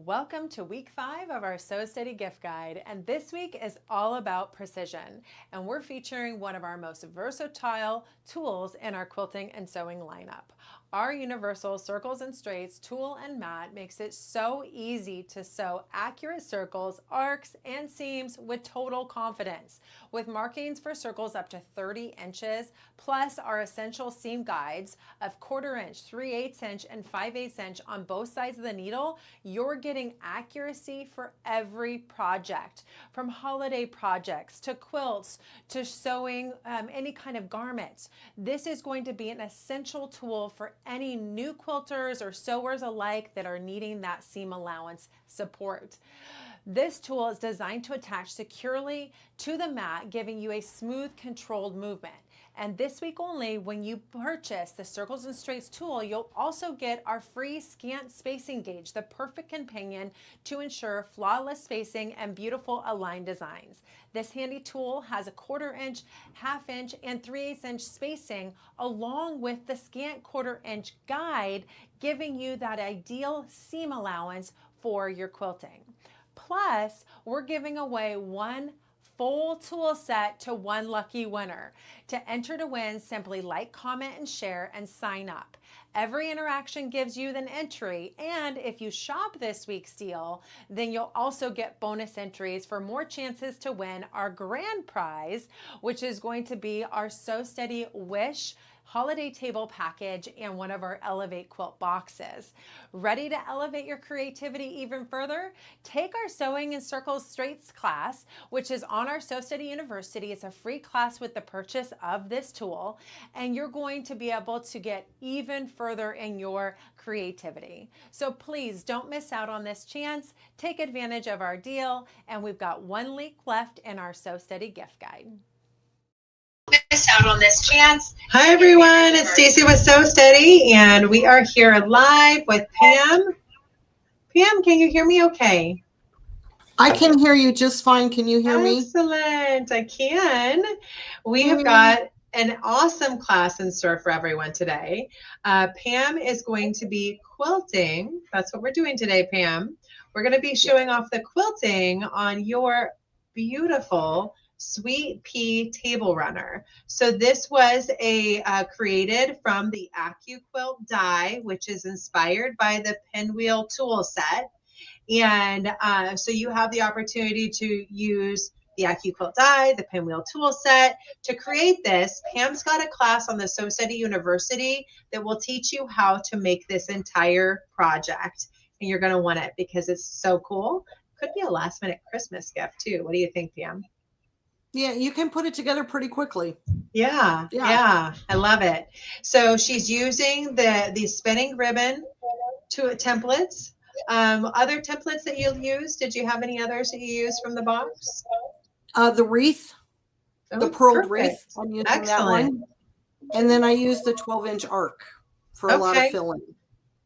Welcome to week 5 of our Sew Steady gift guide, and this week is all about precision, and we're featuring one of our most versatile tools in our quilting and sewing lineup. Our universal circles and straights tool and mat makes it so easy to sew accurate circles, arcs, and seams with total confidence. With markings for circles up to 30 inches, plus our essential seam guides of 1/4 inch, 3/8 inch, and 5/8 inch on both sides of the needle, you're getting accuracy for every project. From holiday projects to quilts to sewing any kind of garments. This is going to be an essential tool for any new quilters or sewers alike that are needing that seam allowance support. This tool is designed to attach securely to the mat, giving you a smooth, controlled movement. And this week only, when you purchase the Circles and Straights tool, you'll also get our free scant spacing gauge, the perfect companion to ensure flawless spacing and beautiful aligned designs. This handy tool has a 1/4 inch, 1/2 inch, and 3/8 inch spacing, along with the scant 1/4 inch guide, giving you that ideal seam allowance for your quilting. Plus, we're giving away one full tool set to one lucky winner. To enter to win, simply like, comment, and share, and sign up. Every interaction gives you an entry, and if you shop this week's deal, then you'll also get bonus entries for more chances to win our grand prize, which is going to be our Sew Steady Wish holiday table package and one of our Elevate quilt boxes. Ready to elevate your creativity even further? Take our Sewing in Circles Straights class, which is on our Sew Steady University. It's a free class with the purchase of this tool, and you're going to be able to get even further in your creativity. So please don't miss out on this chance. Take advantage of our deal, and we've got one link left in our Sew Steady gift guide. Miss out on this chance. Hi everyone, it's Stacy with Sew Steady, and we are here live with Pam. Pam, can you hear me okay? I can hear you just fine. Can you hear me? Excellent, I can. We have got an awesome class in store for everyone today. Pam is going to be quilting. That's what we're doing today, Pam. We're going to be showing off the quilting on your beautiful Sweet Pea table runner. So this was created from the Accuquilt Die, which is inspired by the PinWheel tool set. And so you have the opportunity to use the Accuquilt Die, the PinWheel tool set to create this. Pam's got a class on the Sew Steady University that will teach you how to make this entire project. And you're going to want it because it's so cool. Could be a last minute Christmas gift too. What do you think, Pam? Yeah, you can put it together pretty quickly. Yeah, I love it. So she's using the spinning ribbon templates. Other templates that you'll use, did you have any others that you used from the box? The wreath, the purled wreath. I'm using that one. And then I use the 12-inch arc for a lot of filling.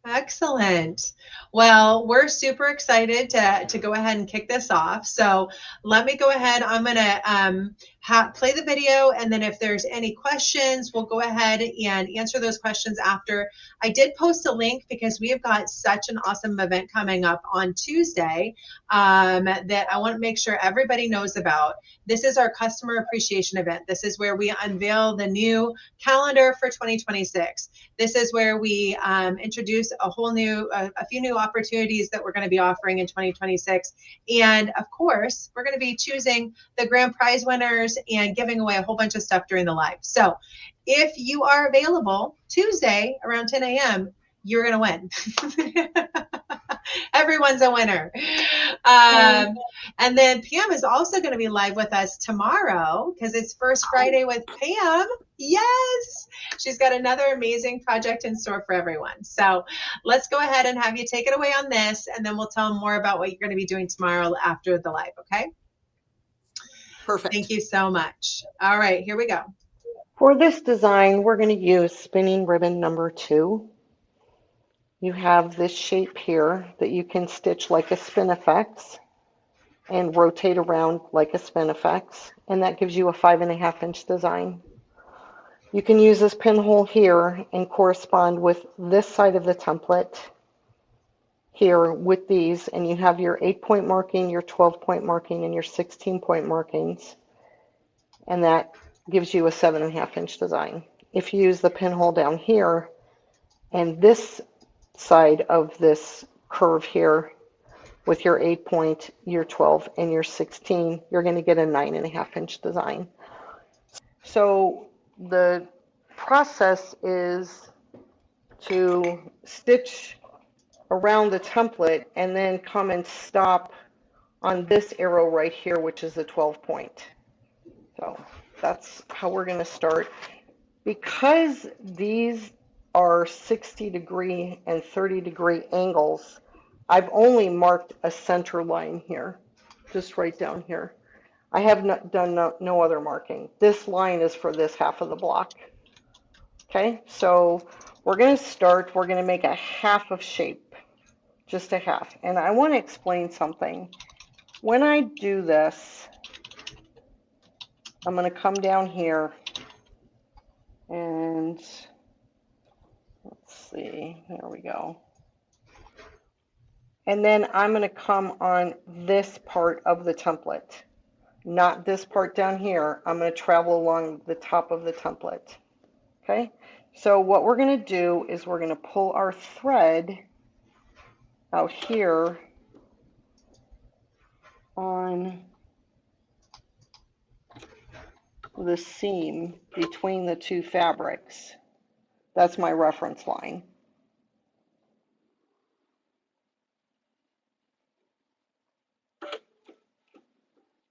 Excellent. Well, we're super excited to go ahead and kick this off. So let me go ahead. I'm going to play the video, and then if there's any questions, we'll go ahead and answer those questions after. I did post a link because we have got such an awesome event coming up on Tuesday that I want to make sure everybody knows about. This is our customer appreciation event. This is where we unveil the new calendar for 2026. This is where we introduce a few new opportunities that we're going to be offering in 2026. And of course, we're going to be choosing the grand prize winners and giving away a whole bunch of stuff during the live. So if you are available Tuesday around 10 a.m., you're going to win. Everyone's a winner. And then Pam is also going to be live with us tomorrow because it's First Friday with Pam. Yes, she's got another amazing project in store for everyone. So let's go ahead and have you take it away on this, and then we'll tell them more about what you're going to be doing tomorrow after the live, okay? Perfect. Thank you so much. All right, here we go. For this design, we're going to use spinning ribbon number 2. You have this shape here that you can stitch like a spinifex and rotate around like a spinifex, and that gives you a 5.5 inch design. You can use this pinhole here and correspond with this side of the template here with these, and you have your 8-point marking, your 12-point marking, and your 16-point markings, and that gives you a 7.5-inch design. If you use the pinhole down here and this side of this curve here with your 8-point, your 12, and your 16, you're going to get a 9.5-inch design. So the process is to stitch around the template and then come and stop on this arrow right here, which is the 12-point. So that's how we're going to start. Because these are 60-degree and 30-degree angles, I've only marked a center line here, just right down here. I have not done no other marking. This line is for this half of the block. Okay, so we're going to start. We're going to make a half of shape, just a half. And I want to explain something. When I do this, I'm going to come down here and let's see, there we go. And then I'm going to come on this part of the template, not this part down here. I'm going to travel along the top of the template. Okay, so what we're going to do is we're going to pull our thread out here on the seam between the two fabrics. That's my reference line.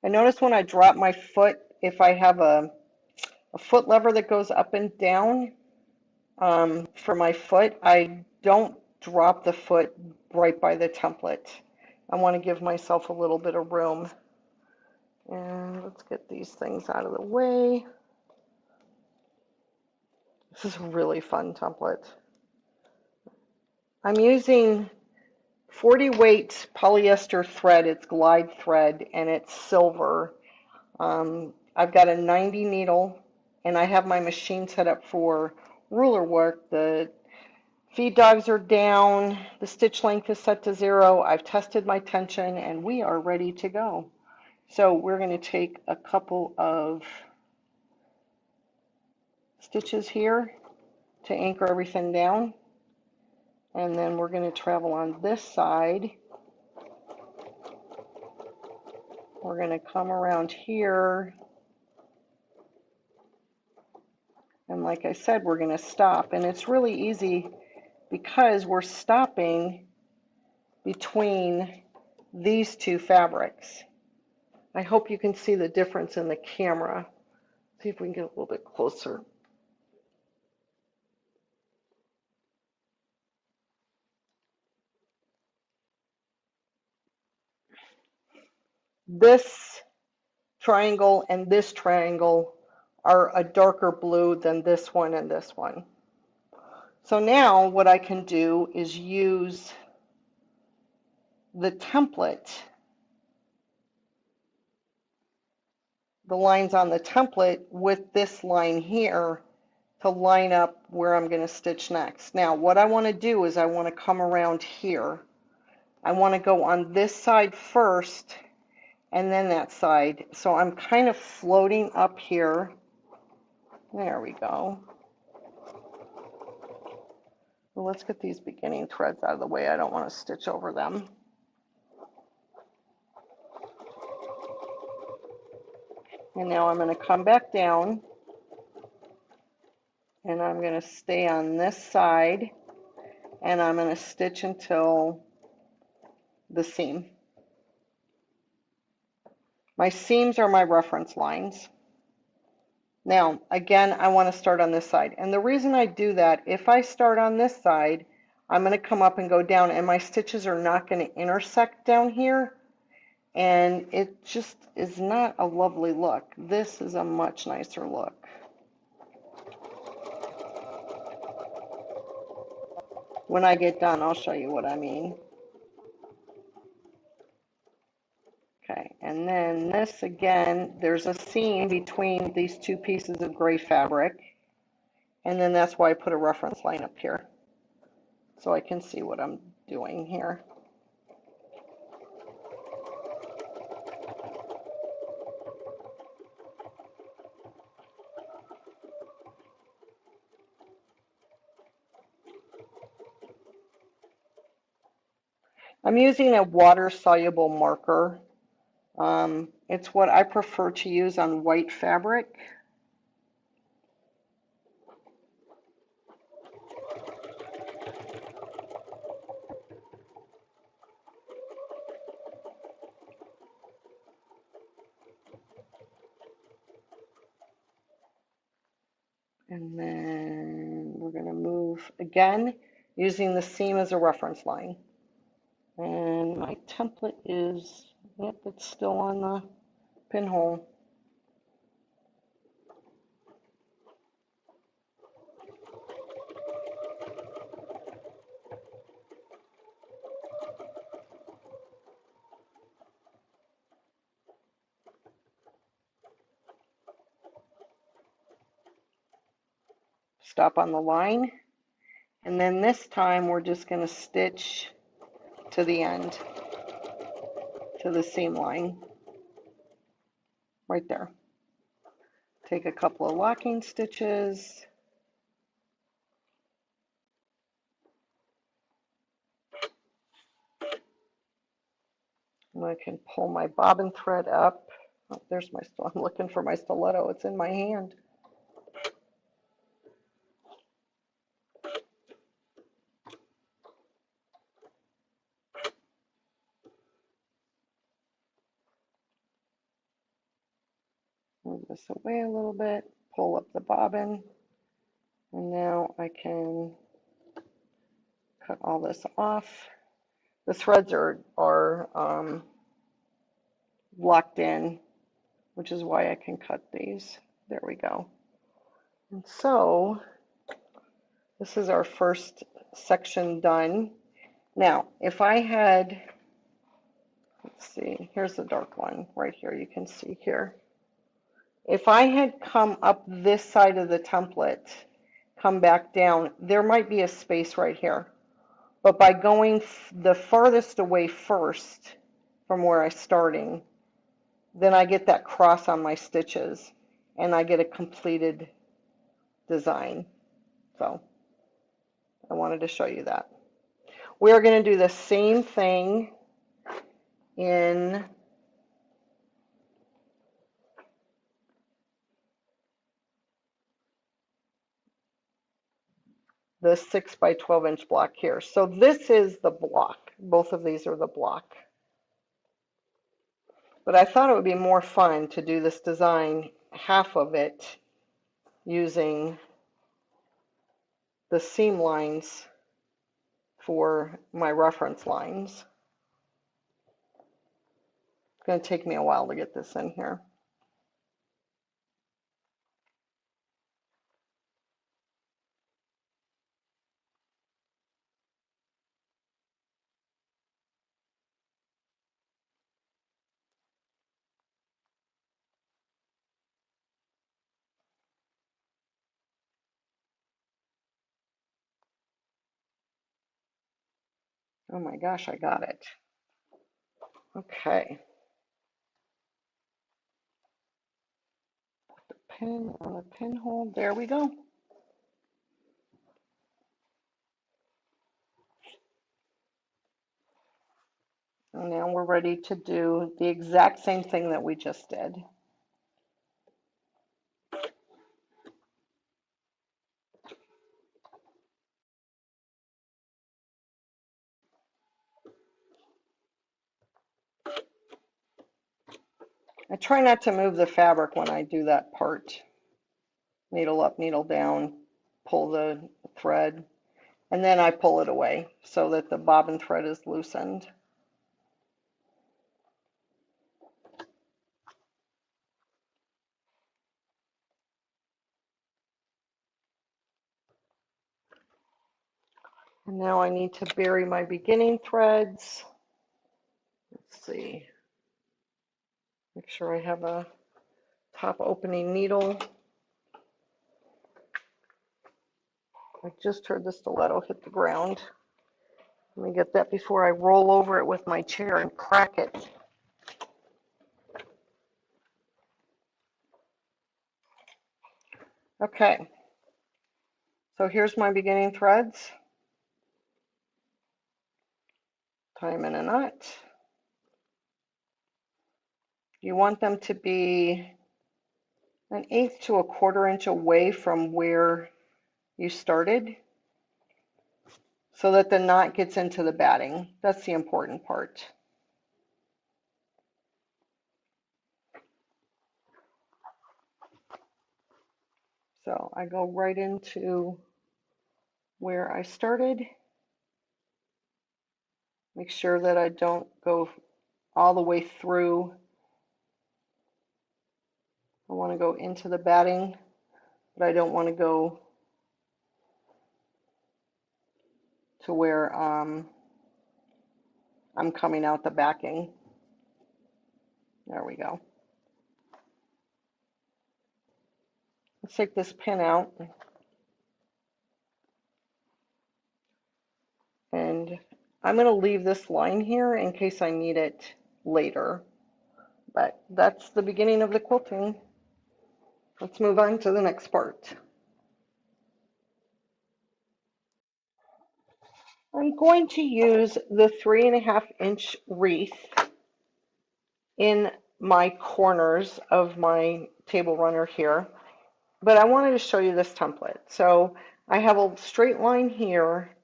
I notice when I drop my foot, if I have a foot lever that goes up and down for my foot, I don't drop the foot right by the template. I want to give myself a little bit of room. And let's get these things out of the way. This is a really fun template. I'm using 40 weight polyester thread. It's glide thread and it's silver. I've got a 90 needle and I have my machine set up for ruler work. The feed dogs are down. The stitch length is set to 0. I've tested my tension and we are ready to go. So we're going to take a couple of stitches here to anchor everything down. And then we're going to travel on this side. We're going to come around here. And like I said, we're going to stop. And it's really easy because we're stopping between these two fabrics. I hope you can see the difference in the camera. See if we can get a little bit closer. This triangle and this triangle are a darker blue than this one and this one. So now what I can do is use the template, the lines on the template with this line here to line up where I'm going to stitch next. Now what I want to do is I want to come around here. I want to go on this side first and then that side. So I'm kind of floating up here. There we go. Well, let's get these beginning threads out of the way. I don't want to stitch over them. And now I'm going to come back down and I'm going to stay on this side and I'm going to stitch until the seam. My seams are my reference lines. Now, again, I want to start on this side. And the reason I do that, if I start on this side, I'm going to come up and go down and my stitches are not going to intersect down here. And it just is not a lovely look. This is a much nicer look. When I get done, I'll show you what I mean. Okay, and then this again, there's a seam between these two pieces of gray fabric. And then that's why I put a reference line up here, so I can see what I'm doing here. I'm using a water-soluble marker. It's what I prefer to use on white fabric. And then we're going to move again using the seam as a reference line. And my template is, yep, it's still on the pinhole. Stop on the line. And then this time we're just going to stitch to the end, to the seam line, right there. Take a couple of locking stitches. And I can pull my bobbin thread up. Oh, there's my, I'm looking for my stiletto. It's in my hand. Move this away a little bit, pull up the bobbin, and now I can cut all this off. The threads are locked in, which is why I can cut these. There we go. And so this is our first section done. Now, if I had, let's see, here's the dark one right here, you can see here. If I had come up this side of the template, come back down, there might be a space right here. But by going the farthest away first from where I'm starting, then I get that cross on my stitches and I get a completed design. So I wanted to show you that. We are going to do the same thing in the 6 by 12 inch block here. So this is the block. Both of these are the block. But I thought it would be more fun to do this design, half of it, using the seam lines for my reference lines. It's going to take me a while to get this in here. Oh my gosh, I got it. Okay. Put the pin on the pinhole. There we go. And now we're ready to do the exact same thing that we just did. I try not to move the fabric when I do that part. Needle up, needle down, pull the thread, and then I pull it away so that the bobbin thread is loosened. And now I need to bury my beginning threads. Let's see. Make sure I have a top opening needle. I just heard the stiletto hit the ground. Let me get that before I roll over it with my chair and crack it. Okay. So here's my beginning threads. tie them in a knot. You want them to be 1/8 to 1/4 inch away from where you started so that the knot gets into the batting. That's the important part. So I go right into where I started. Make sure that I don't go all the way through. I want to go into the batting, but I don't want to go to where I'm coming out the backing. There we go. Let's take this pin out. And I'm going to leave this line here in case I need it later. But that's the beginning of the quilting. Let's move on to the next part. I'm going to use the 3.5 inch wreath in my corners of my table runner here, but I wanted to show you this template. So I have a straight line here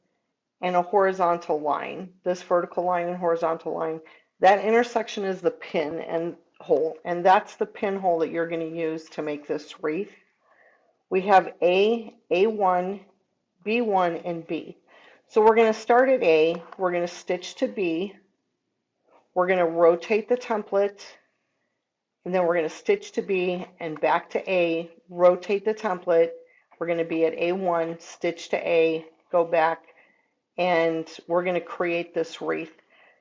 and a horizontal line, this vertical line and horizontal line. That intersection is the pin and hole, and that's the pinhole that you're going to use to make this wreath. We have A, A1, B1, and B. So we're going to start at A, we're going to stitch to B, we're going to rotate the template, and then we're going to stitch to B and back to A, rotate the template, we're going to be at A1, stitch to A, go back, and we're going to create this wreath.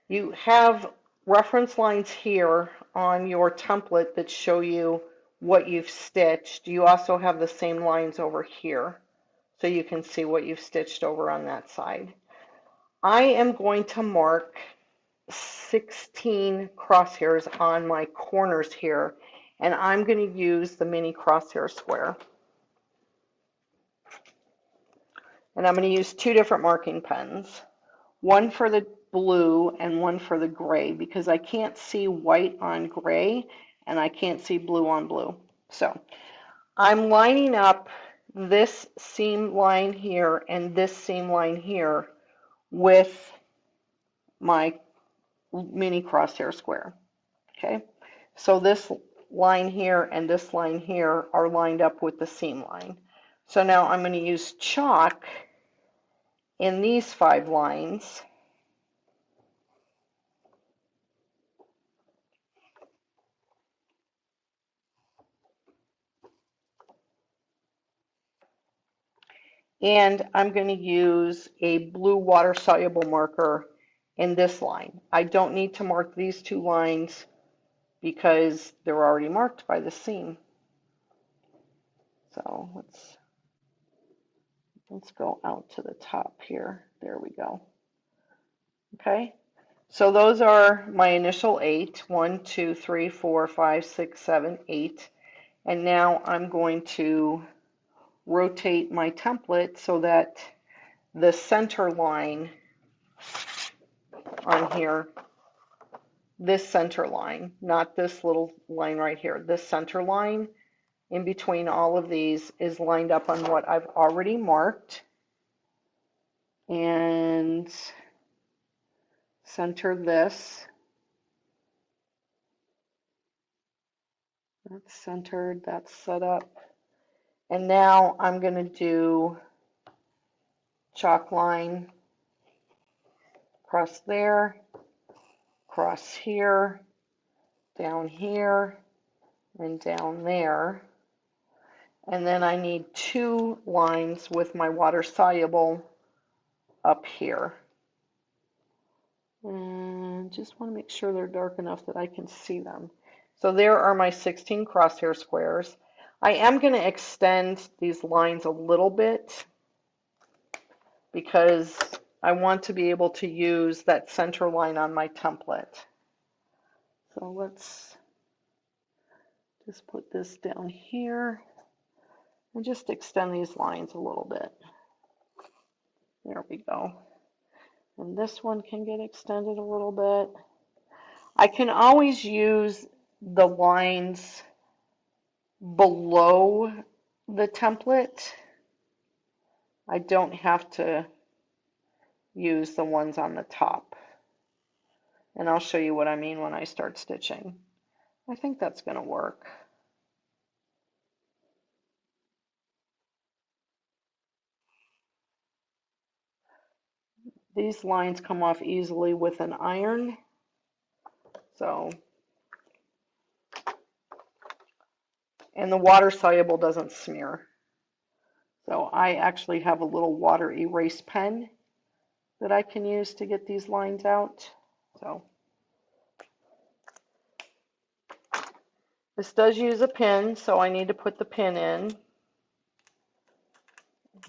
You have reference lines here on your template that show you what you've stitched. You also have the same lines over here, so you can see what you've stitched over on that side. I am going to mark 16 crosshairs on my corners here, and I'm going to use the mini crosshair square. And I'm going to use 2 different marking pens, one for the blue and one for the gray, because I can't see white on gray and I can't see blue on blue. So I'm lining up this seam line here and this seam line here with my mini crosshair square. Okay, so this line here and this line here are lined up with the seam line. So now I'm going to use chalk in these 5 lines. And I'm going to use a blue water soluble marker in this line. I don't need to mark these 2 lines because they're already marked by the seam. So let's go out to the top here. There we go. Okay, so those are my initial 8. 1, 2, 3, 4, 5, 6, 7, 8. And now I'm going to rotate my template so that the center line on here, this center line, not this little line right here, this center line in between all of these is lined up on what I've already marked. And center this. That's centered, that's set up. And now I'm going to do chalk line across there, across here, down here, and down there. And then I need 2 lines with my water soluble up here. And just want to make sure they're dark enough that I can see them. So there are my 16 crosshair squares. I am going to extend these lines a little bit because I want to be able to use that center line on my template. So let's just put this down here and just extend these lines a little bit. There we go. And this one can get extended a little bit. I can always use the lines below the template. I don't have to use the ones on the top. And I'll show you what I mean when I start stitching. I think that's going to work. These lines come off easily with an iron. So, and the water soluble doesn't smear. So I actually have a little water erase pen that I can use to get these lines out. So this does use a pin, so I need to put the pin in.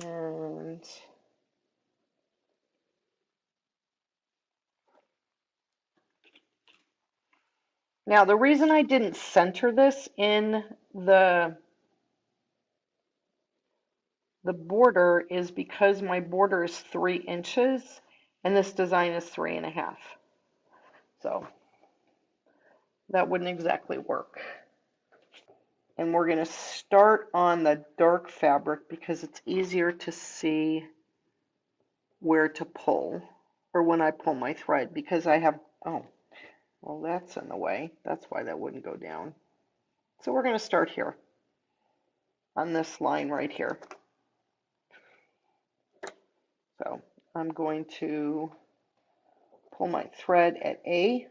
And now the reason I didn't center this in the border is because my border is 3 inches and this design is 3.5. So that wouldn't exactly work. And we're going to start on the dark fabric because it's easier to see where to pull, or when I pull my thread, because I have, oh, well, that's in the way. That's why that wouldn't go down. So we're going to start here on this line right here. So I'm going to pull my thread at A.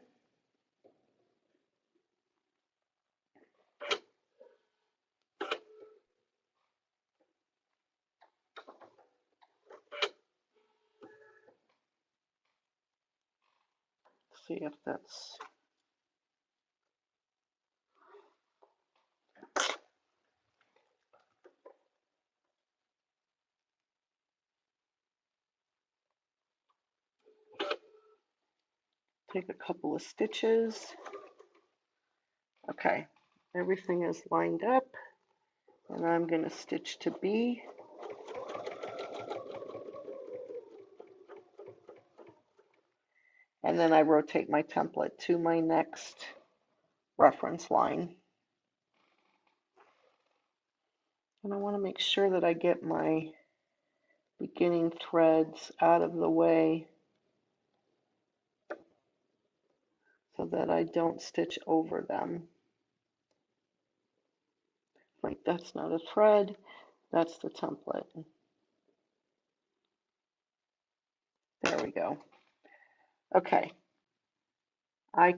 See if that's, take a couple of stitches. Okay, everything is lined up, and I'm going to stitch to B. And then I rotate my template to my next reference line. And I want to make sure that I get my beginning threads out of the way so that I don't stitch over them. Like, that's not a thread, that's the template. There we go. Okay, I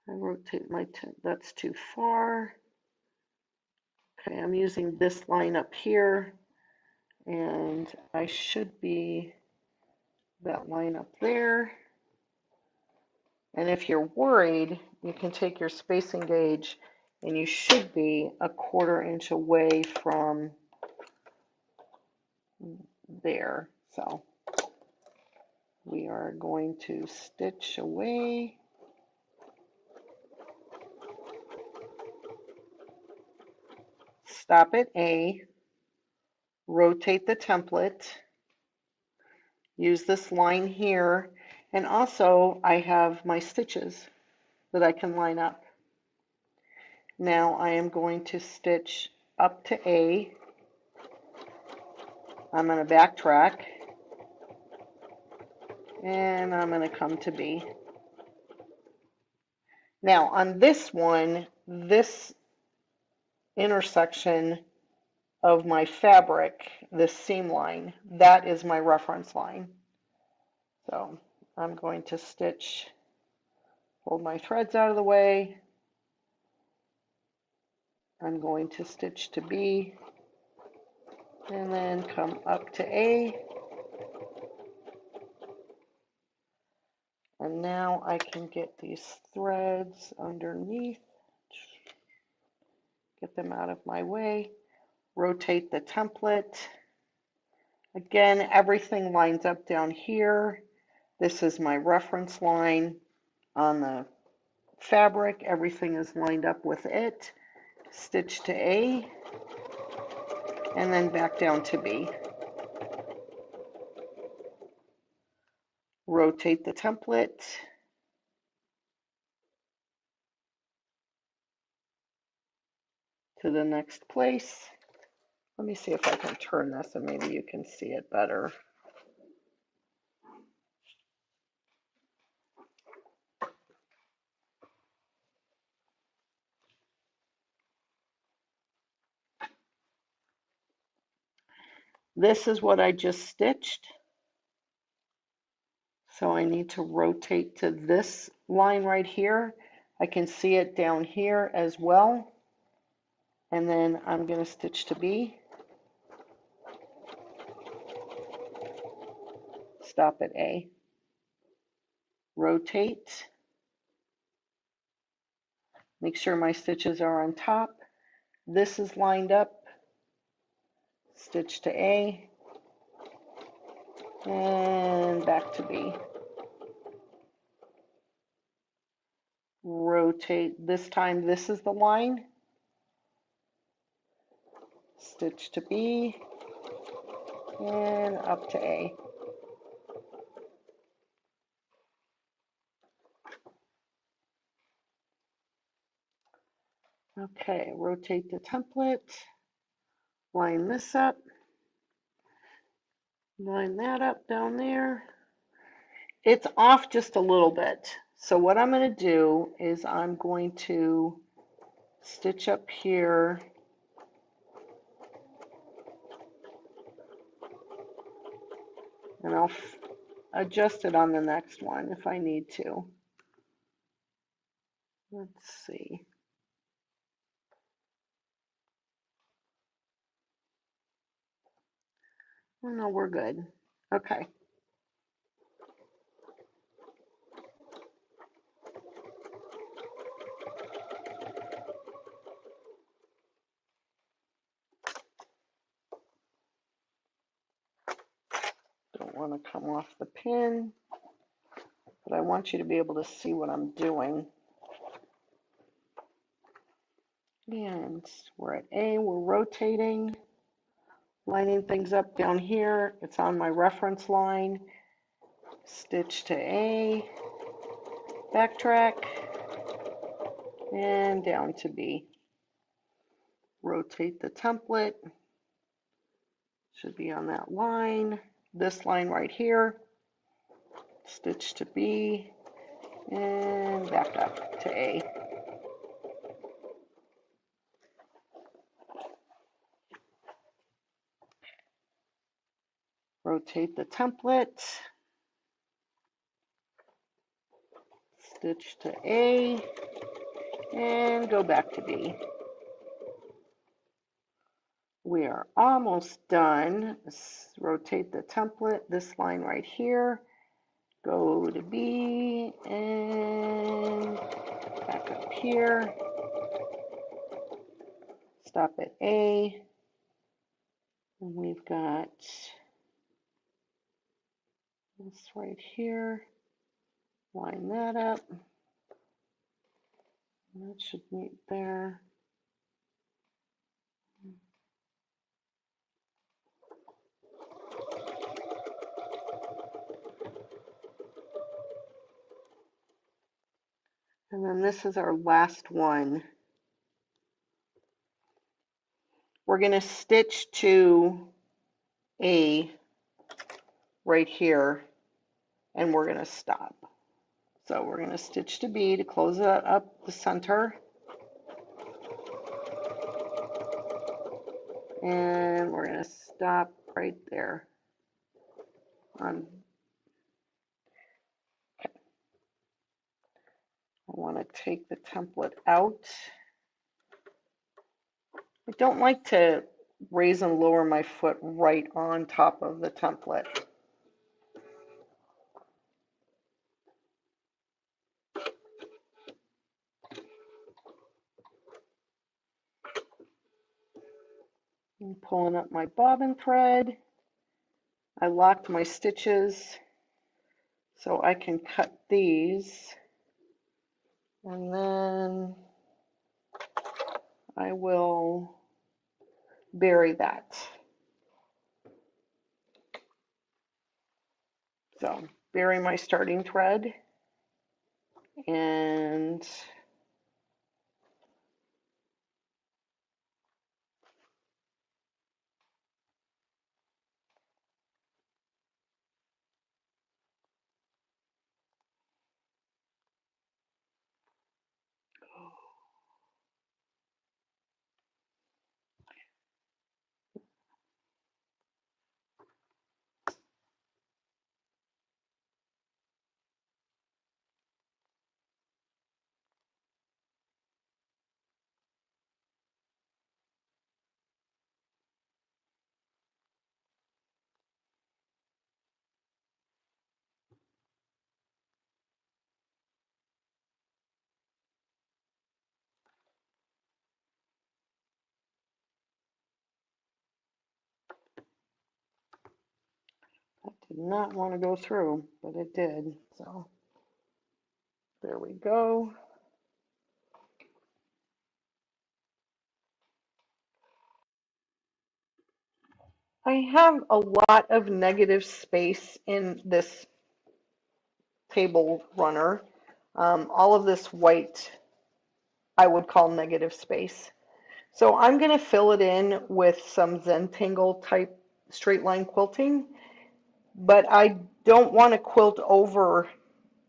rotate my, that's too far. Okay, I'm using this line up here, and I should be that line up there. And if you're worried, you can take your spacing gauge and you should be a 1/4 inch away from there. So we are going to stitch away. Stop at A, rotate the template, use this line here, and also I have my stitches that I can line up. Now I am going to stitch up to A. I'm going to backtrack, and I'm going to come to B. Now on this one, this intersection of my fabric, this seam line, that is my reference line. So I'm going to stitch, hold my threads out of the way. I'm going to stitch to B and then come up to A. And now I can get these threads underneath, get them out of my way, rotate the template. Again, everything lines up down here. This is my reference line on the fabric. Everything is lined up with it. Stitch to A. and then back down to B. Rotate the template. To the next place. Let me see if I can turn this and maybe you can see it better. This is what I just stitched. So I need to rotate to this line right here. I can see it down here as well. And then I'm going to stitch to B. Stop at A. Rotate. Make sure my stitches are on top. This is lined up. Stitch to A. And back to B. Rotate. This time this is the line. Stitch to B. And up to A. Okay, rotate the template, line this up, line that up down there. It's off just a little bit. So what I'm going to do is I'm going to stitch up here. And I'll adjust it on the next one if I need to. Let's see. Oh, no, we're good. Okay. Don't want to come off the pin, but I want you to be able to see what I'm doing. And we're at A, we're rotating, lining things up down here. It's on my reference line. Stitch to A, backtrack, and down to B. Rotate the template. Should be on that line. This line right here. Stitch to B, and back up to A. Rotate the template. Stitch to A, and go back to B. We are almost done. Rotate the template, this line right here. Go to B, and back up here. Stop at A. And we've got this right here. Line that up. That should meet there. And then this is our last one. We're going to stitch to A right here, and we're going to stop. So we're going to stitch to B to close it up the center. And we're going to stop right there. Okay. I want to take the template out. I don't like to raise and lower my foot right on top of the template. I'm pulling up my bobbin thread. I locked my stitches so I can cut these, and then I will bury that. So bury my starting thread, and I did not want to go through, but it did. So there we go. I have a lot of negative space in this table runner. All of this white I would call negative space. So I'm going to fill it in with some Zentangle type straight line quilting, but I don't want to quilt over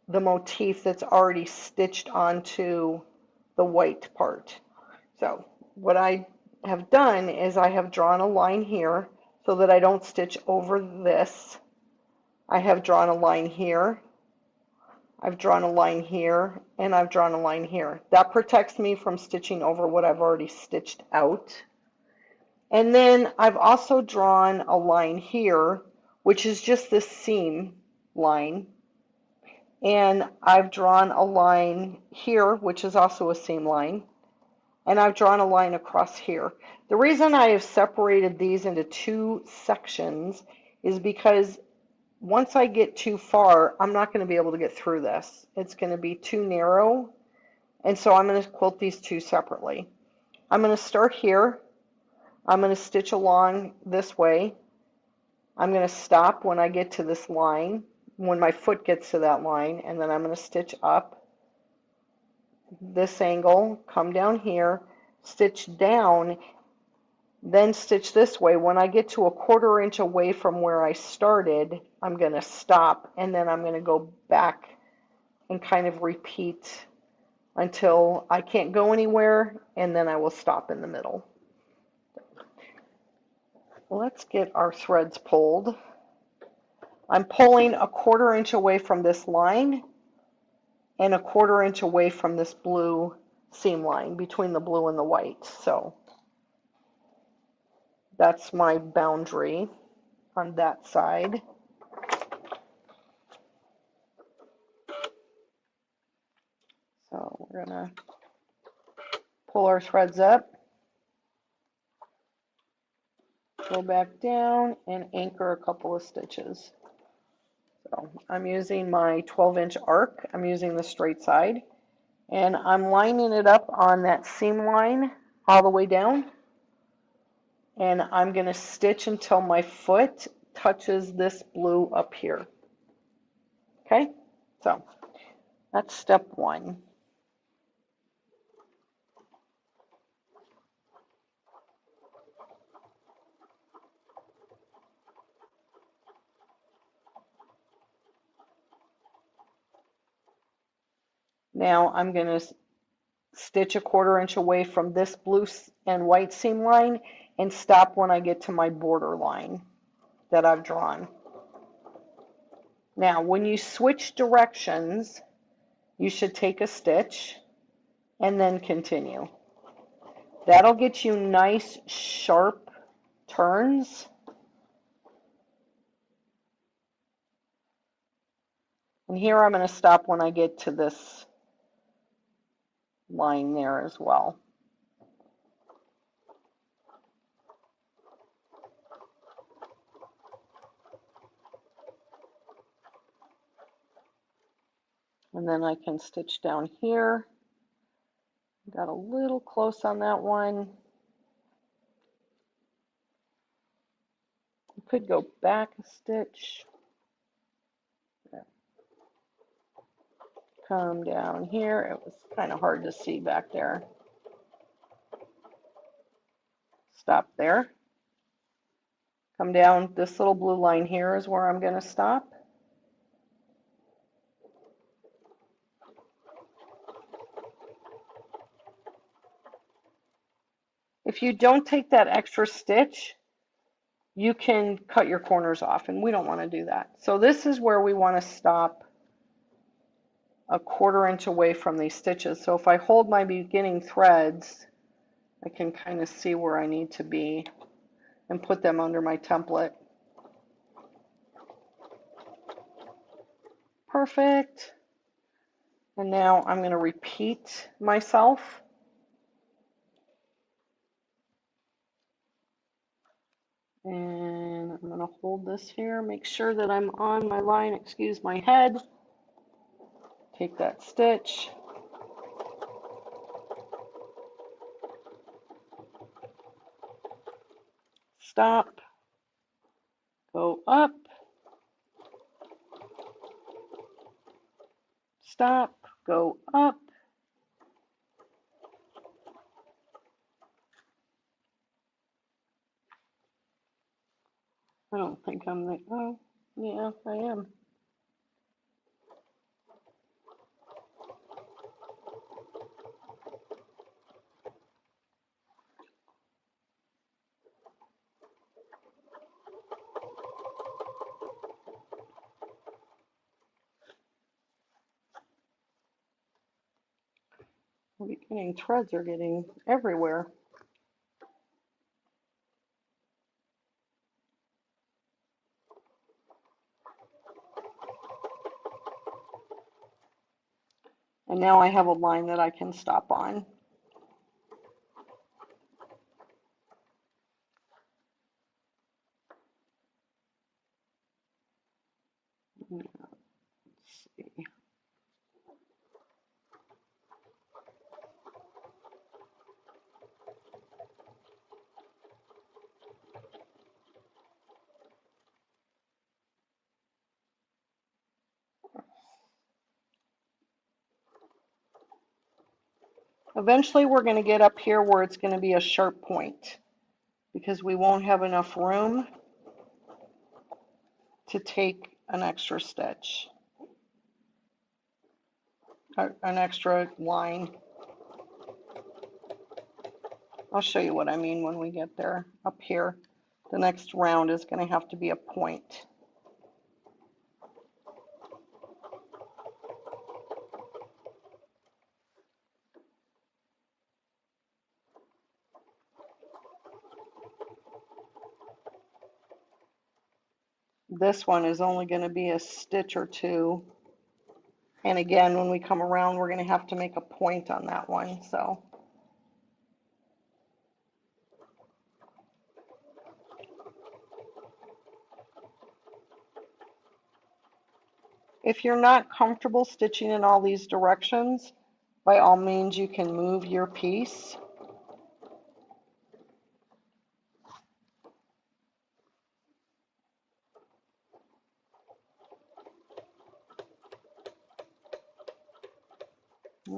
the motif that's already stitched onto the white part. So what I have done is I have drawn a line here so that I don't stitch over this. I have drawn a line here, I've drawn a line here, and I've drawn a line here. That protects me from stitching over what I've already stitched out. And then I've also drawn a line here, which is just this seam line. And I've drawn a line here, which is also a seam line. And I've drawn a line across here. The reason I have separated these into two sections is because once I get too far, I'm not going to be able to get through this. It's going to be too narrow, and so I'm going to quilt these two separately. I'm going to start here. I'm going to stitch along this way. I'm going to stop when I get to this line, when my foot gets to that line, and then I'm going to stitch up this angle, come down here, stitch down, then stitch this way. When I get to a 1/4 inch away from where I started, I'm going to stop, and then I'm going to go back and kind of repeat until I can't go anywhere, and then I will stop in the middle. Let's get our threads pulled. I'm pulling a 1/4 inch away from this line and a 1/4 inch away from this blue seam line between the blue and the white. So that's my boundary on that side. So we're going to pull our threads up, go back down, and anchor a couple of stitches. So I'm using my 12-inch arc. I'm using the straight side, and I'm lining it up on that seam line all the way down, and I'm going to stitch until my foot touches this blue up here. Okay, so that's step one. Now I'm going to stitch a 1/4 inch away from this blue and white seam line and stop when I get to my border line that I've drawn. Now when you switch directions, you should take a stitch and then continue. That'll get you nice sharp turns. And here I'm going to stop when I get to this line there as well. And then I can stitch down here. Got a little close on that one. could go back a stitch. There. Come down here. It was kind of hard to see back there. Stop there. Come down. This little blue line here is where I'm going to stop. If you don't take that extra stitch, you can cut your corners off, and we don't want to do that. So this is where we want to stop a 1/4 inch away from these stitches. So if I hold my beginning threads, I can kind of see where I need to be and put them under my template. Perfect. And now I'm going to repeat myself. And I'm going to hold this here, make sure that I'm on my line, excuse my head. Take that stitch. Stop. Go up. Stop. Go up. I don't think I'm the, oh, yeah, I am. The beginning threads are getting everywhere. And now I have a line that I can stop on. Let's see. Eventually we're going to get up here where it's going to be a sharp point because we won't have enough room to take an extra stitch, an extra line. I'll show you what I mean when we get there. Up here, the next round is going to have to be a point. This one is only going to be a stitch or two. And again, when we come around, we're going to have to make a point on that one. So if you're not comfortable stitching in all these directions, by all means, you can move your piece.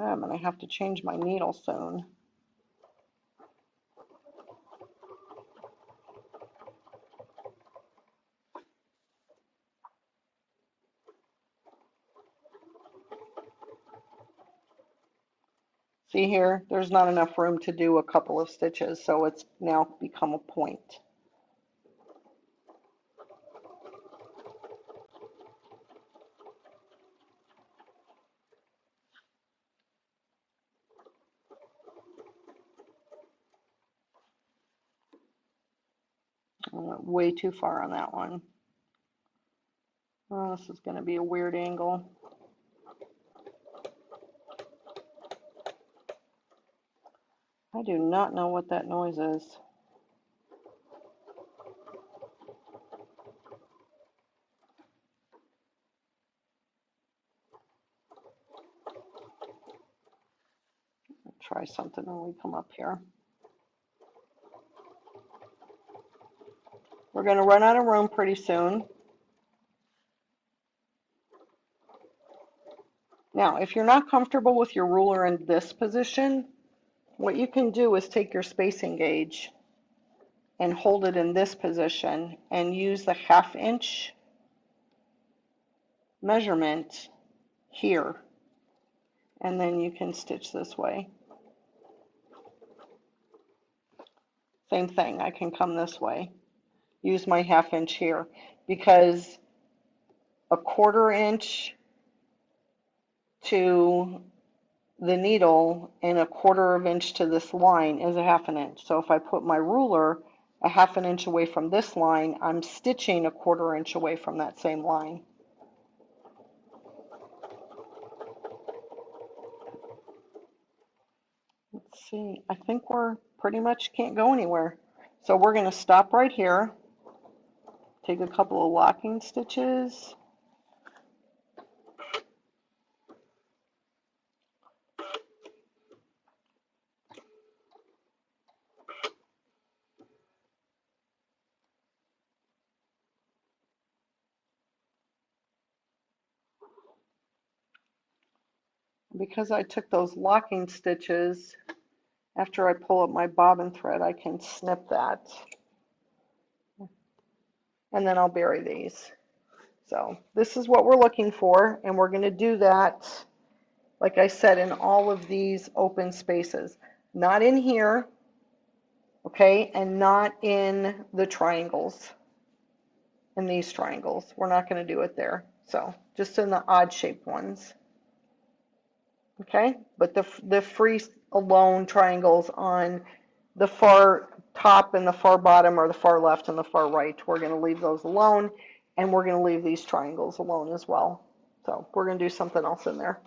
I'm going to have to change my needle soon. See here, there's not enough room to do a couple of stitches, so it's now become a point. Way too far on that one. Oh, this is going to be a weird angle. I do not know what that noise is. I'll try something when we come up here. We're going to run out of room pretty soon. Now, if you're not comfortable with your ruler in this position, what you can do is take your spacing gauge and hold it in this position and use the 1/2 inch measurement here, and then you can stitch this way. Same thing, I can come this way, use my 1/2 inch here, because a 1/4 inch to the needle and a 1/4 inch to this line is a 1/2 inch. So if I put my ruler a 1/2 inch away from this line, I'm stitching a 1/4 inch away from that same line. Let's see, I think we're pretty much can't go anywhere. So we're going to stop right here, take a couple of locking stitches. Because I took those locking stitches, after I pull up my bobbin thread, I can snip that. And then I'll bury these. So this is what we're looking for, and we're going to do that, like I said, in all of these open spaces. Not in here, okay, and not in the triangles, in these triangles. We're not going to do it there. So just in the odd shaped ones. Okay, but the free alone triangles on the far top and the far bottom, or the far left and the far right, we're going to leave those alone, and we're going to leave these triangles alone as well. So we're going to do something else in there.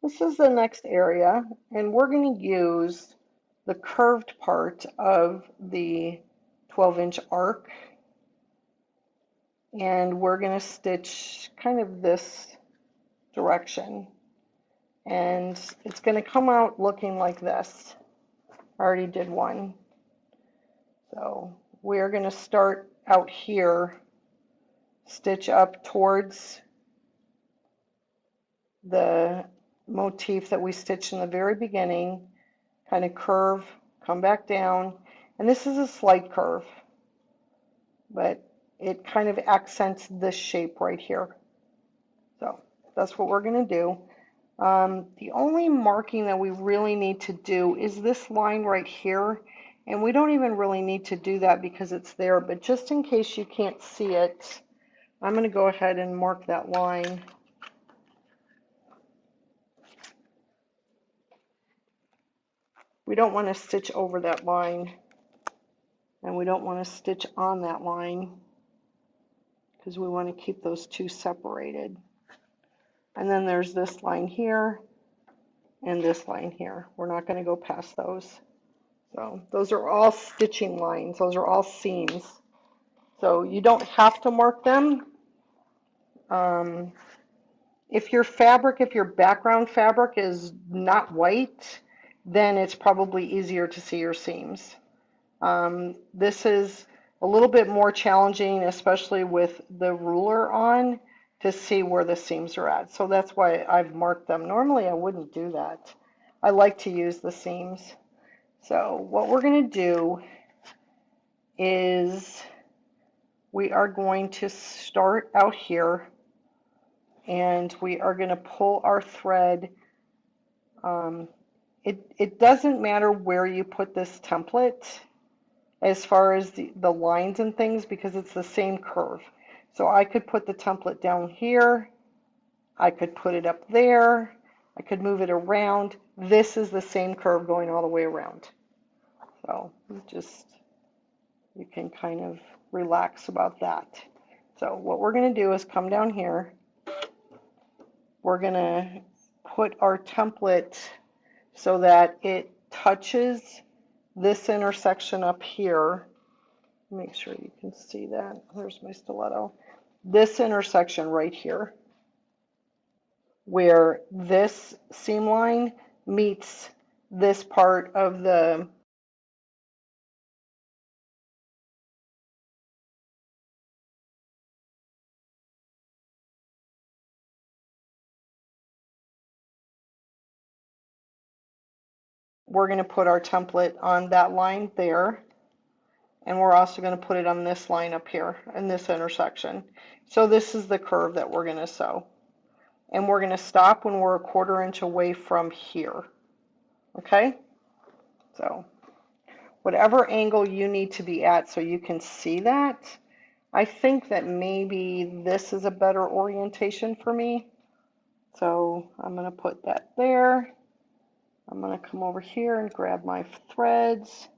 This is the next area, and we're going to use the curved part of the 12-inch arc, and we're going to stitch kind of this direction, and it's going to come out looking like this. I already did one. So we're going to start out here, stitch up towards the motif that we stitched in the very beginning, kind of curve, come back down, and this is a slight curve, but it kind of accents this shape right here. So that's what we're going to do. The only marking that we really need to do is this line right here, and we don't even really need to do that because it's there, but just in case you can't see it, I'm going to go ahead and mark that line. We don't want to stitch over that line, and we don't want to stitch on that line, because we want to keep those two separated. And then there's this line here and this line here. We're not going to go past those. So those are all stitching lines. Those are all seams. So you don't have to mark them. If your background fabric is not white, then it's probably easier to see your seams. This is a little bit more challenging, especially with the ruler on, to see where the seams are at. So that's why I've marked them. Normally I wouldn't do that. I like to use the seams. So what we're going to do is we are going to start out here, and we are going to pull our thread. It doesn't matter where you put this template as far as the lines and things, because it's the same curve. So I could put the template down here, I could put it up there, I could move it around. This is the same curve going all the way around. So just, you can kind of relax about that. So what we're going to do is come down here. We're going to put our template so that it touches this intersection up here. Make sure you can see that. There's my stiletto. This intersection right here. where this seam line meets this part of the we're going to put our template on that line there, and we're also going to put it on this line up here in this intersection. So this is the curve that we're going to sew, and we're going to stop when we're 1/4 inch away from here. Okay, so whatever angle you need to be at so you can see that. I think that maybe this is a better orientation for me, so I'm going to put that there. I'm going to come over here and grab my threads,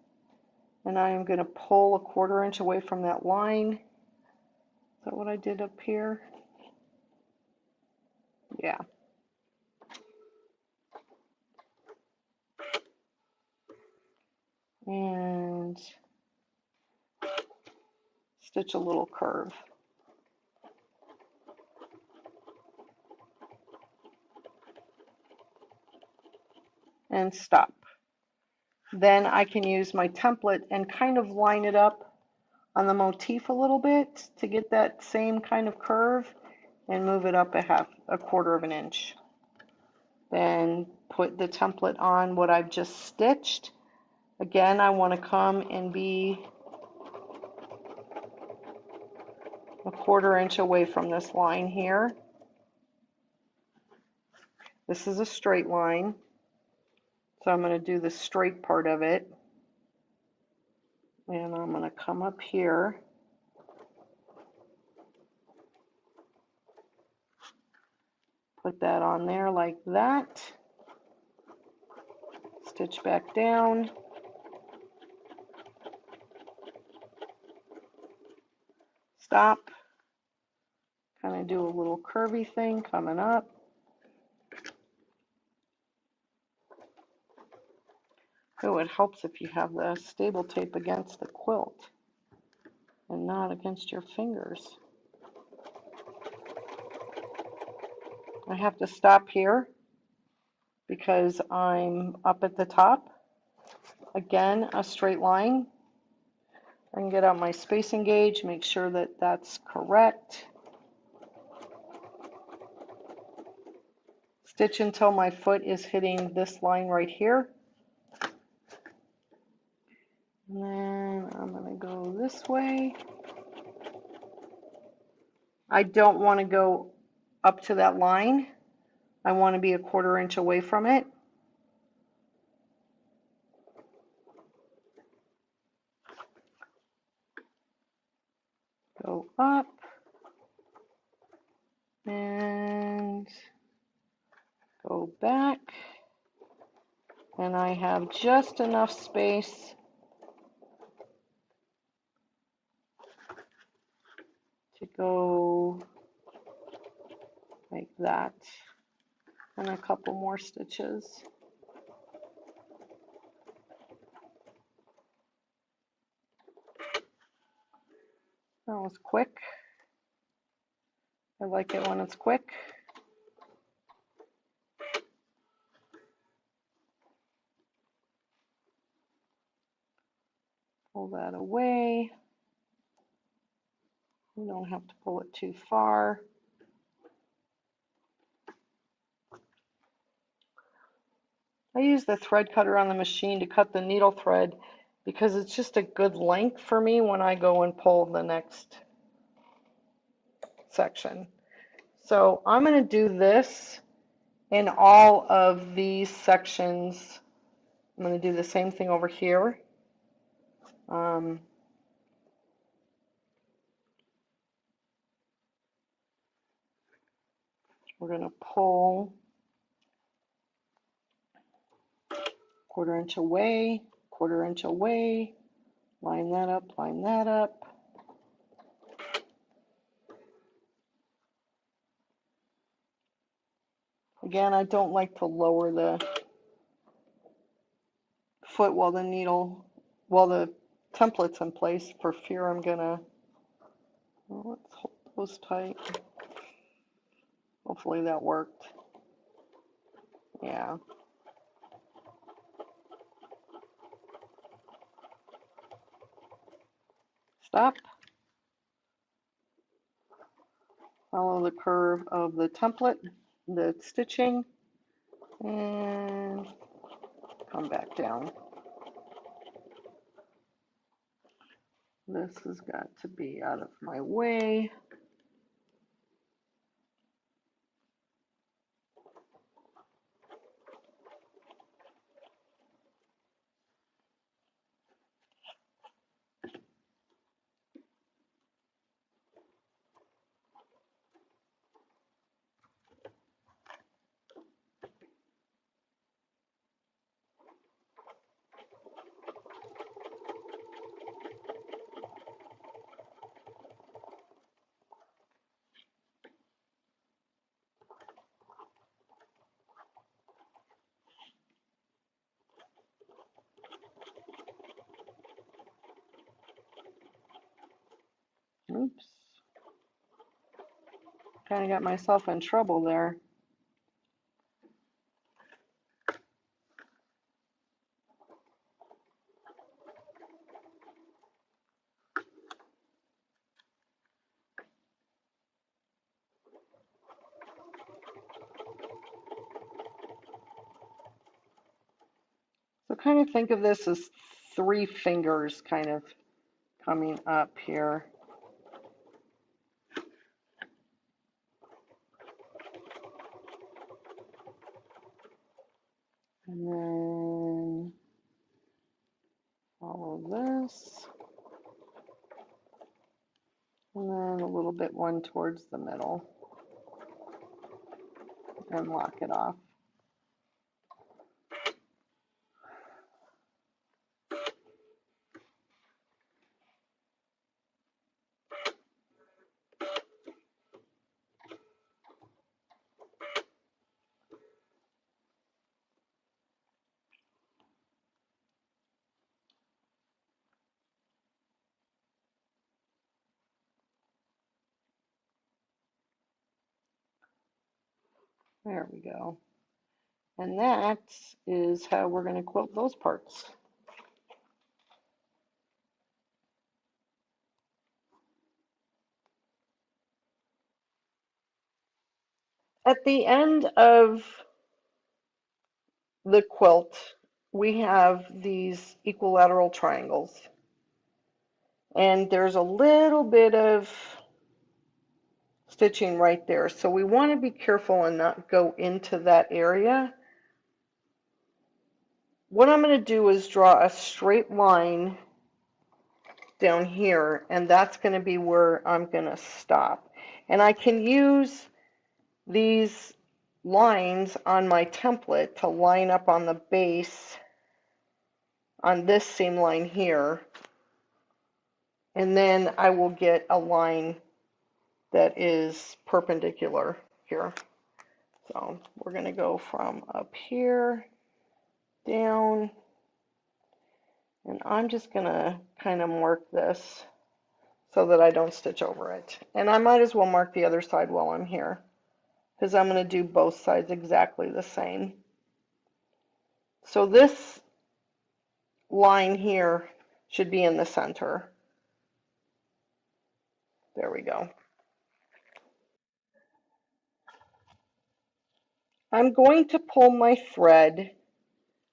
and I am going to pull 1/4 inch away from that line. Is that what I did up here? Yeah. And stitch a little curve. And stop. Then I can use my template and kind of line it up on the motif a little bit to get that same kind of curve and move it up 1/4 inch. Then put the template on what I've just stitched. Again, I want to come and be 1/4 inch away from this line here. This is a straight line, so I'm going to do the straight part of it. And I'm going to come up here. Put that on there like that. Stitch back down. Stop. Kind of do a little curvy thing coming up. Oh, it helps if you have the stable tape against the quilt and not against your fingers. I have to stop here because I'm up at the top. Again, a straight line. I can get out my spacing gauge, make sure that that's correct. Stitch until my foot is hitting this line right here. And then I'm going to go this way. I don't want to go up to that line. I want to be 1/4 inch away from it. Go up and go back. And I have just enough space to go like that, and a couple more stitches. That was quick. I like it when it's quick. Pull that away. You don't have to pull it too far. I use the thread cutter on the machine to cut the needle thread because it's just a good length for me when I go and pull the next section. So I'm going to do this in all of these sections. I'm going to do the same thing over here. We're going to pull 1/4 inch away, 1/4 inch away, line that up, line that up. Again, I don't like to lower the foot while the template's in place for fear I'm gonna, well, let's hold those tight. Hopefully that worked. Yeah. Stop. Follow the curve of the template, the stitching, and come back down. This has got to be out of my way. Oops. Kind of got myself in trouble there. So kind of think of this as 3 fingers kind of coming up here. And then follow this. And then a little bit one towards the middle. And lock it off. There we go. And that is how we're going to quilt those parts. At the end of the quilt, we have these equilateral triangles. And there's a little bit of stitching right there. So we want to be careful and not go into that area. What I'm going to do is draw a straight line down here, and that's going to be where I'm going to stop. And I can use these lines on my template to line up on the base on this seam line here, and then I will get a line that is perpendicular here. So we're going to go from up here down, and I'm just going to kind of mark this so that I don't stitch over it. And I might as well mark the other side while I'm here, because I'm going to do both sides exactly the same. So this line here should be in the center. There we go. I'm going to pull my thread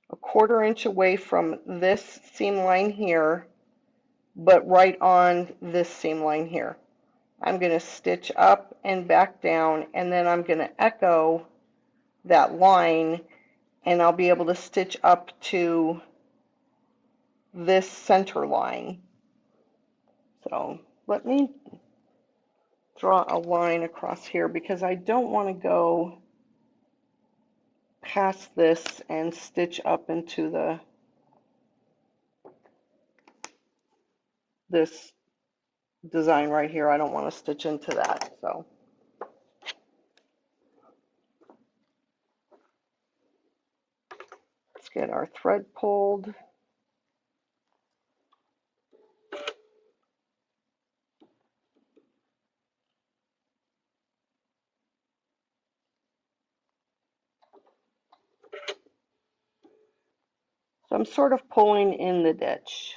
a 1/4 inch away from this seam line here, but right on this seam line here. I'm going to stitch up and back down, and then I'm going to echo that line, and I'll be able to stitch up to this center line. So let me draw a line across here because I don't want to go past this and stitch up into this design right here. I don't want to stitch into that. So let's get our thread pulled. So I'm sort of pulling in the ditch.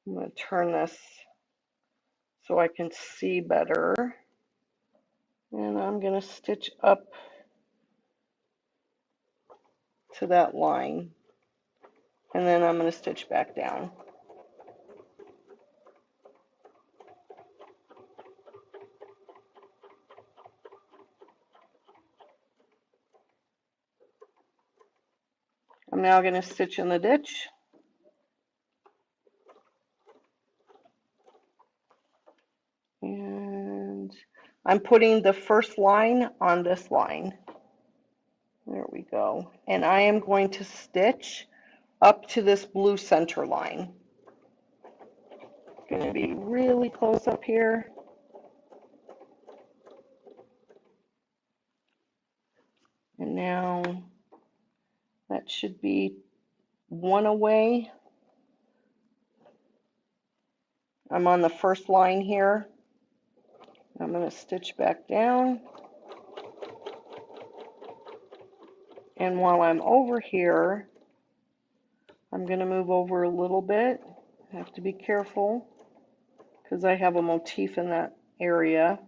I'm going to turn this so I can see better. And I'm going to stitch up to that line. And then I'm going to stitch back down. I'm now going to stitch in the ditch. And I'm putting the first line on this line. There we go. And I am going to stitch up to this blue center line. Going to be really close up here. And now that should be one away. I'm on the first line here. I'm going to stitch back down. And while I'm over here, I'm going to move over a little bit. I have to be careful because I have a motif in that area.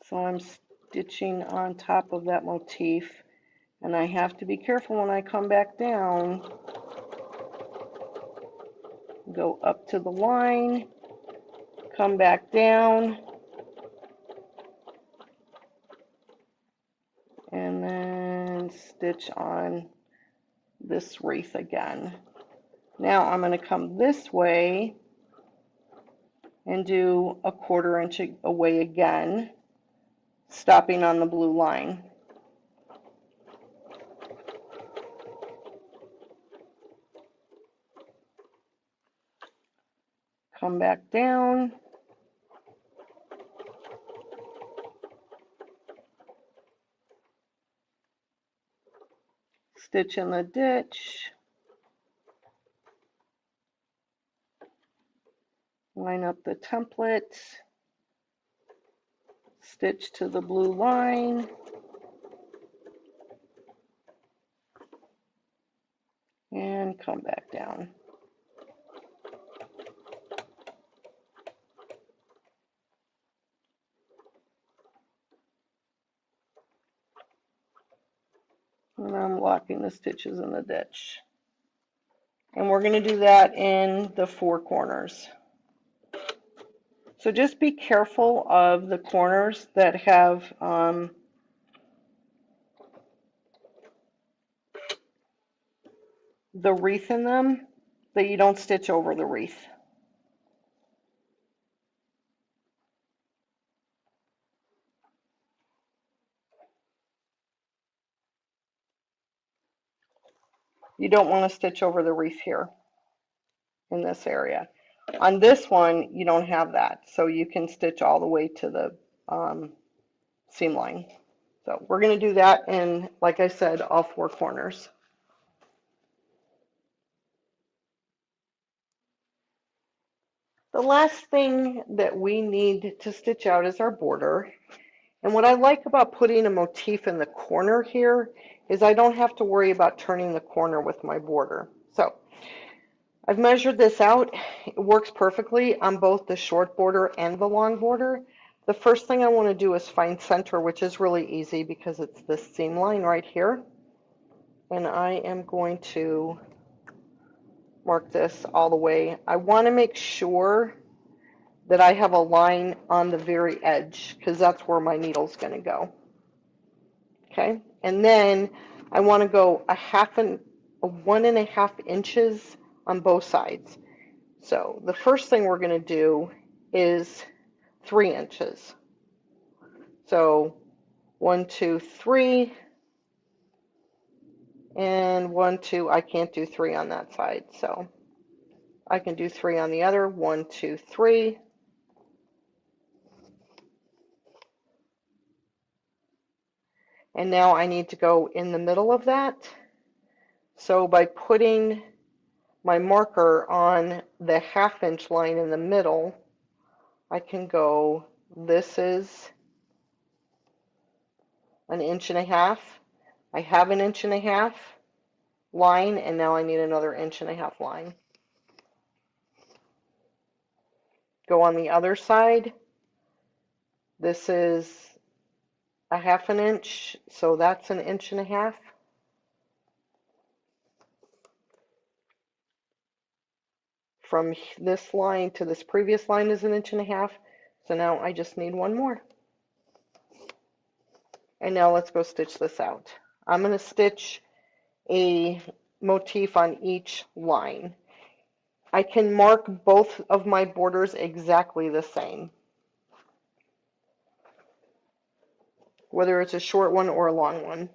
So I'm stitching on top of that motif, and I have to be careful when I come back down. Go up to the line, come back down, and then stitch on this wreath again. Now I'm going to come this way and do a 1/4 inch away again, stopping on the blue line. Come back down. Stitch in the ditch. Line up the template. Stitch to the blue line. And come back down. And I'm locking the stitches in the ditch. And we're going to do that in the 4 corners. So just be careful of the corners that have the wreath in them, that you don't stitch over the wreath. You don't want to stitch over the wreath here in this area. On this one, you don't have that, so you can stitch all the way to the seam line. So we're going to do that in, like I said, all 4 corners. The last thing that we need to stitch out is our border. And what I like about putting a motif in the corner here is I don't have to worry about turning the corner with my border. So I've measured this out. It works perfectly on both the short border and the long border. The first thing I want to do is find center, which is really easy because it's this seam line right here. And I am going to mark this all the way. I want to make sure that I have a line on the very edge because that's where my needle's going to go. Okay, and then I want to go 1.5 inches on both sides. So the first thing we're going to do is 3 inches. So 1, 2, 3, and 1, 2. I can't do 3 on that side, so I can do 3 on the other. 1, 2, 3. And now I need to go in the middle of that. So by putting my marker on the 1/2 inch line in the middle, I can go, this is 1.5 inches. I have 1.5 inches line, and now I need another 1.5 inch line. Go on the other side. This is 1/2 inch, so that's 1.5 inches. From this line to this previous line is 1.5 inches. So now I just need one more. And now let's go stitch this out. I'm going to stitch a motif on each line. I can mark both of my borders exactly the same, whether it's a short one or a long one.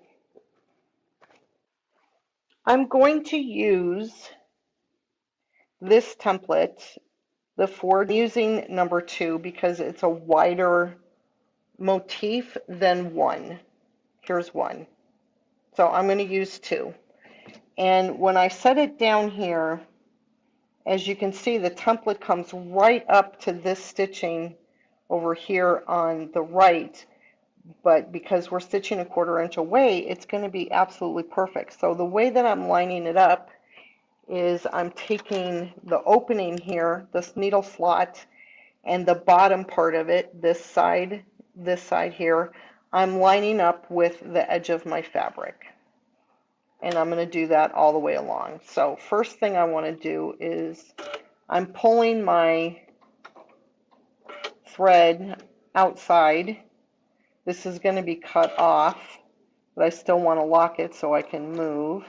I'm going to use this template, the 4, using number 2 because it's a wider motif than 1. Here's 1. So I'm going to use 2. And when I set it down here, as you can see, the template comes right up to this stitching over here on the right. But because we're stitching 1/4 inch away, it's going to be absolutely perfect. So the way that I'm lining it up is I'm taking the opening here, this needle slot, and the bottom part of it, this side here, I'm lining up with the edge of my fabric. And I'm going to do that all the way along. So first thing I want to do is I'm pulling my thread outside. This is going to be cut off, but I still want to lock it so I can move.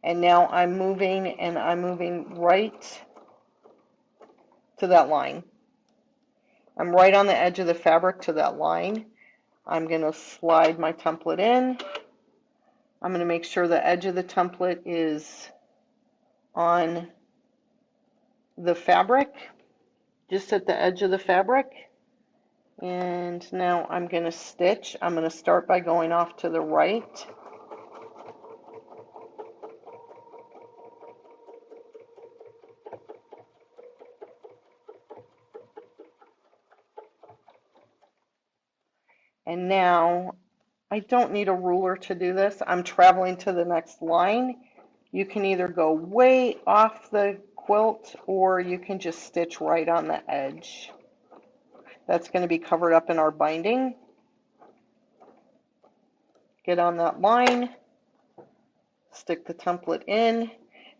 And now I'm moving, and I'm moving right to that line. I'm right on the edge of the fabric to that line. I'm going to slide my template in. I'm going to make sure the edge of the template is on the fabric, just at the edge of the fabric. And now I'm going to stitch. I'm going to start by going off to the right. And now I don't need a ruler to do this. I'm traveling to the next line. You can either go way off the quilt or you can just stitch right on the edge. That's going to be covered up in our binding. Get on that line, stick the template in.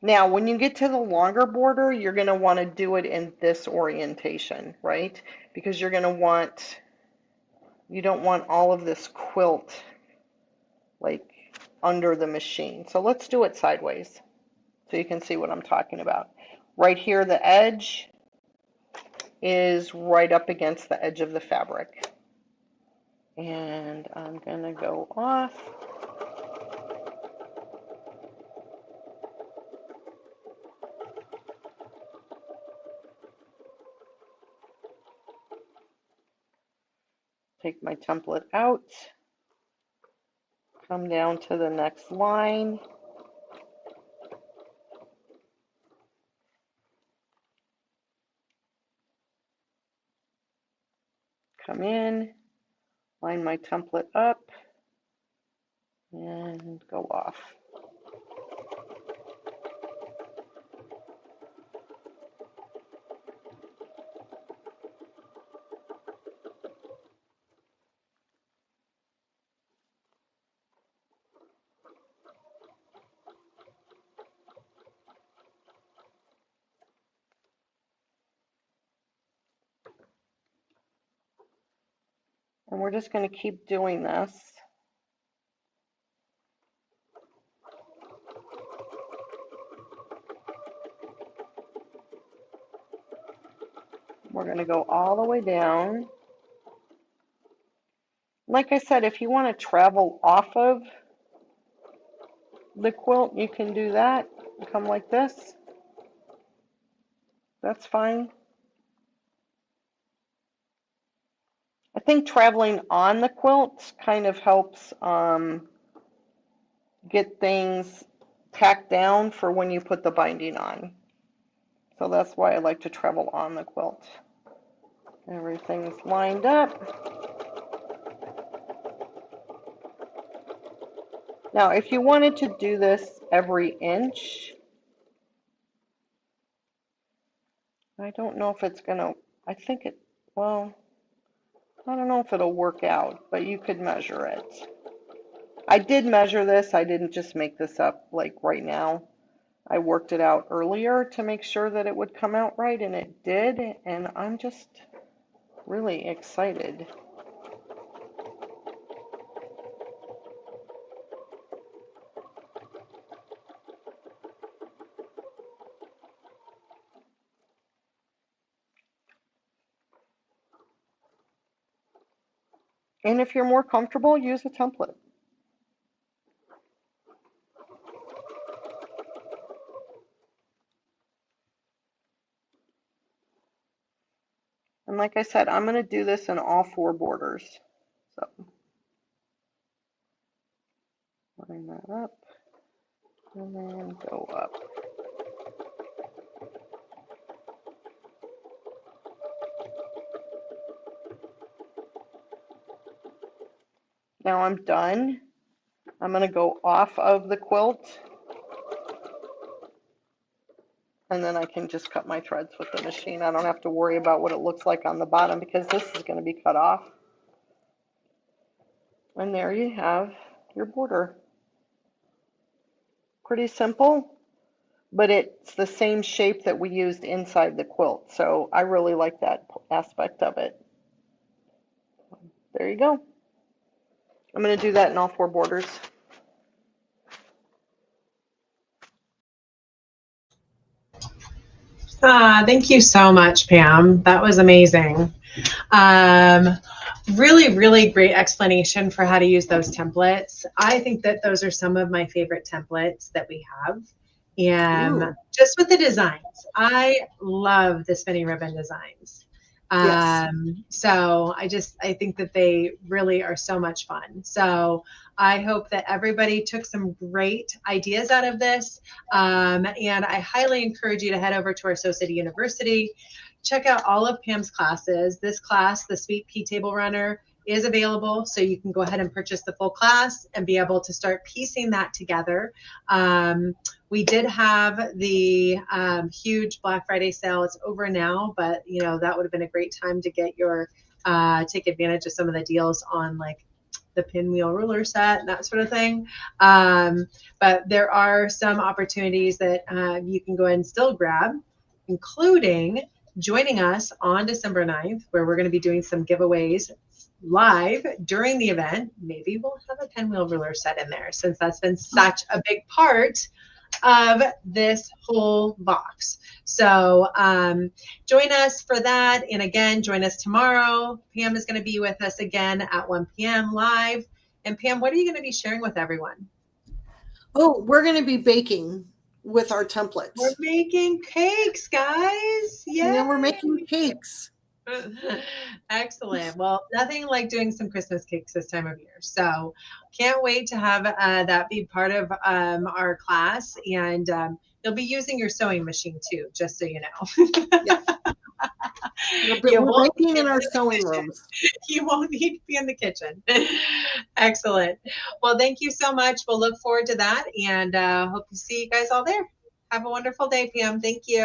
Now, when you get to the longer border, you're going to want to do it in this orientation, right? Because you're going to want, you don't want all of this quilt like under the machine. So let's do it sideways so you can see what I'm talking about. Right here, the edge is right up against the edge of the fabric. And I'm going to go off. Take my template out. Come down to the next line. Come in, line my template up, and go off. And we're just going to keep doing this. We're going to go all the way down. Like I said, if you want to travel off of the quilt, you can do that. Come like this. That's fine. A think traveling on the quilt kind of helps get things tacked down for when you put the binding on. So that's why I like to travel on the quilt. Everything's lined up. Now, if you wanted to do this every inch, I don't know if it's gonna, I think it, well, I don't know if it'll work out, but you could measure it. I did measure this. I didn't just make this up like right now. I worked it out earlier to make sure that it would come out right, and it did, and I'm just really excited. And if you're more comfortable, use a template. And like I said, I'm going to do this in all 4 borders. So line that up and then go up. Now I'm done. I'm going to go off of the quilt, and then I can just cut my threads with the machine. I don't have to worry about what it looks like on the bottom because this is going to be cut off. And there you have your border. Pretty simple, but it's the same shape that we used inside the quilt. So I really like that aspect of it. There you go. I'm going to do that in all 4 borders. Thank you so much, Pam. That was amazing. Really, really great explanation for how to use those templates. I think that those are some of my favorite templates that we have. And just with the designs, I love the spinning ribbon designs. Yes. So I think that they really are so much fun. So I hope that everybody took some great ideas out of this. And I highly encourage you to head over to our Sew City University. Check out all of Pam's classes. This class, the Sweet Pea Table Runner, is available, so you can go ahead and purchase the full class and be able to start piecing that together. We did have the huge Black Friday sale. It's over now, but you know that would have been a great time to get your take advantage of some of the deals on like the pinwheel ruler set and that sort of thing. But there are some opportunities that you can go ahead and still grab, including joining us on December 9th, where we're going to be doing some giveaways live during the event. Maybe we'll have a pinwheel ruler set in there, since that's been such a big part of this whole box. So join us for that. And again, join us tomorrow. Pam is going to be with us again at 1 p.m. live. And Pam, what are you going to be sharing with everyone? Oh, we're going to be baking with our templates. We're making cakes, guys. Yeah, we're making cakes. Excellent. Well, nothing like doing some Christmas cakes this time of year. So can't wait to have that be part of our class. And you'll be using your sewing machine too, just so you know. Yeah. We're baking in our sewing rooms. You won't need to be in the kitchen. Excellent. Well, thank you so much. We'll look forward to that, and hope to see you guys all there. Have a wonderful day, Pam. Thank you.